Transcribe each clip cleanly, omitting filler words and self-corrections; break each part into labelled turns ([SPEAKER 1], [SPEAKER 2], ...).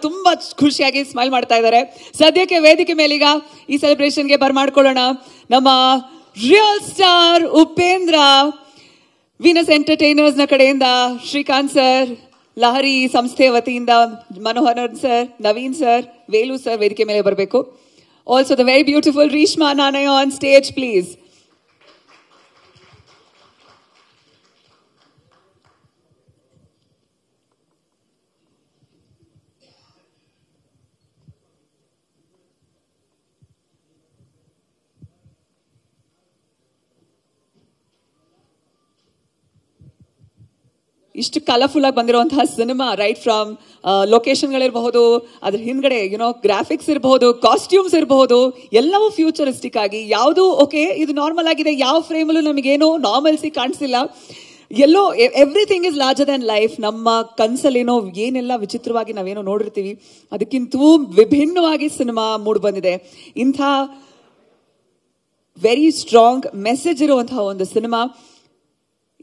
[SPEAKER 1] ತುಂಬಾ ಖುಷಿಯಾಗಿ ಸ್ಮೈಲ್ ಮಾಡ್ತಾ ಇದ್ದಾರೆ. ಸದ್ಯಕ್ಕೆ ವೇದಿಕೆ ಮೇಲೀಗ ಈ ಸೆಲೆಬ್ರೇಷನ್ಗೆ ಬರ್ಮಾಡ್ಕೊಳ್ಳೋಣ ನಮ್ಮ real star Upendra, Venus entertainers ನ ಕಡೆಯಿಂದ ಶ್ರೀಕಾಂತ್ ಸರ್, ಲಹರಿ ಸಂಸ್ಥೆ ವತಿಯಿಂದ Manohar sir, Naveen sir, Velu sir ವೇದಿಕೆ ಮೇಲೆ ಬರಬೇಕು. Also the very beautiful Reeshma Nanaiah on stage please. ಇಷ್ಟು ಕಲರ್ಫುಲ್ ಆಗಿ ಬಂದಿರುವಂತಹ ಸಿನಿಮಾ, ರೈಟ್ ಫ್ರಮ್ ಲೊಕೇಶನ್ಗಳಿರಬಹುದು, ಅದ್ರ ಹಿಂದ್ಗಡೆ ಗ್ರಾಫಿಕ್ಸ್ ಇರಬಹುದು, ಕಾಸ್ಟ್ಯೂಮ್ಸ್ ಇರಬಹುದು, ಎಲ್ಲವೂ ಫ್ಯೂಚರಿಸ್ಟಿಕ್ ಆಗಿ, ಯಾವುದು ಓಕೆ ಇದು ನಾರ್ಮಲ್ ಆಗಿದೆ, ಯಾವ ಫ್ರೇಮಲ್ಲೂ ನಮಗೇನೋ ನಾರ್ಮಲ್ಸಿ ಕಾಣಿಸಿಲ್ಲ, ಎಲ್ಲೋ everything is larger than life. ನಮ್ಮ ಕನ್ಸಲ್ಲೇನೋ ಏನೆಲ್ಲ ವಿಚಿತ್ರವಾಗಿ ನಾವೇನೋ ನೋಡಿರ್ತೀವಿ ಅದಕ್ಕಿಂತೂ ವಿಭಿನ್ನವಾಗಿ ಸಿನಿಮಾ ಮೂಡ್ ಬಂದಿದೆ. ಇಂಥ ವೆರಿ ಸ್ಟ್ರಾಂಗ್ ಮೆಸೇಜ್ ಇರುವಂತಹ ಒಂದು ಸಿನಿಮಾ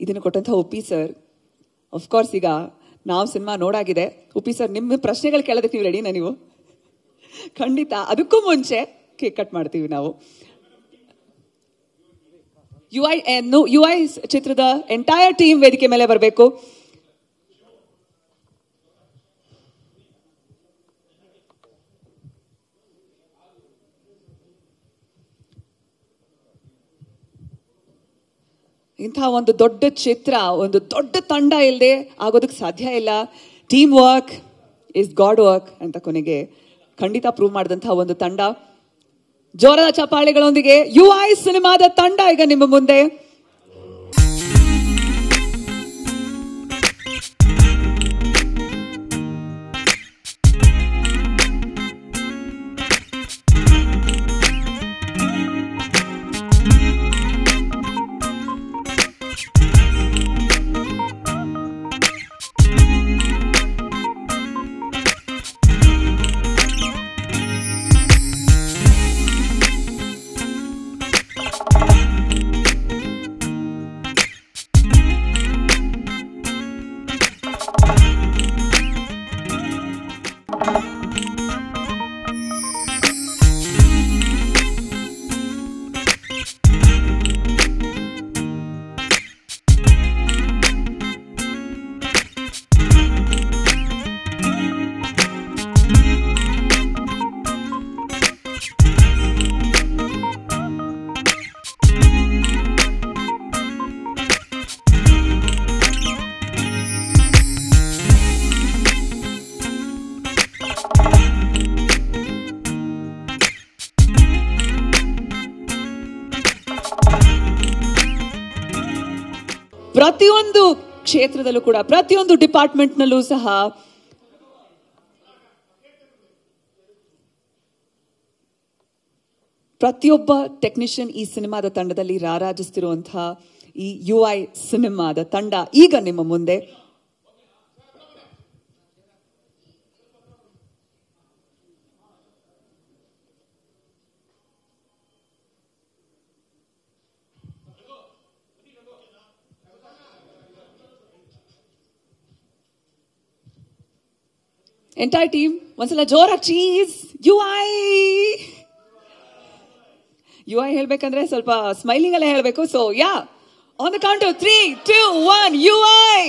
[SPEAKER 1] ಇದನ್ನು ಕೊಟ್ಟಂತಹ ಉಪ್ಪಿ ಸರ್. ಅಫ್ಕೋರ್ಸ್ ಈಗ ನಾವು ಸಿನಿಮಾ ನೋಡಾಗಿದೆ. ಉಪ್ಪಿ ಸರ್, ನಿಮ್ಮ ಪ್ರಶ್ನೆಗಳು ಕೇಳೋದಕ್ಕೆ ನೀವು ರೆಡಿನಾ? ನೀವು ಖಂಡಿತ. ಅದಕ್ಕೂ ಮುಂಚೆ ಕೇಕ್ ಕಟ್ ಮಾಡ್ತೀವಿ ನಾವು. UI ಚಿತ್ರದ ಎಂಟೈರ್ ಟೀಮ್ ವೇದಿಕೆ ಮೇಲೆ ಬರಬೇಕು. ಇಂಥ ಒಂದು ದೊಡ್ಡ ಚಿತ್ರ, ಒಂದು ದೊಡ್ಡ ತಂಡ ಇಲ್ಲದೆ ಆಗೋದಕ್ಕೆ ಸಾಧ್ಯ ಇಲ್ಲ. Team work is god work ಅಂತ ಕೊನೆಗೆ ಖಂಡಿತ ಪ್ರೂವ್ ಮಾಡಿದಂತಹ ಒಂದು ತಂಡ. ಜೋರದ ಚಪ್ಪಾಳೆಗಳೊಂದಿಗೆ UI ಸಿನಿಮಾದ ತಂಡ ಈಗ ನಿಮ್ಮ ಮುಂದೆ. ಪ್ರತಿಯೊಂದು ಕ್ಷೇತ್ರದಲ್ಲೂ ಕೂಡ, ಪ್ರತಿಯೊಂದು ಡಿಪಾರ್ಟ್ಮೆಂಟ್ನಲ್ಲೂ ಸಹ ಪ್ರತಿಯೊಬ್ಬ ಟೆಕ್ನಿಷಿಯನ್ ಈ ಸಿನಿಮಾದ ತಂಡದಲ್ಲಿ ರಾರಾಜಿಸ್ತಿರುವಂತಹ ಈ UI ಸಿನಿಮಾದ ತಂಡ ಈಗ ನಿಮ್ಮ ಮುಂದೆ. ಎಂಟೈರ್ ಟೀಮ್ ಒಂದ್ಸಲ ಜೋರಾಗಿ ಚೀಸ್. UI ಹೇಳ್ಬೇಕಂದ್ರೆ ಸ್ವಲ್ಪ ಸ್ಮೈಲಿಂಗ್ ಅಲ್ಲೇ ಹೇಳ್ಬೇಕು. So on the count of 3, 2, 1 UI.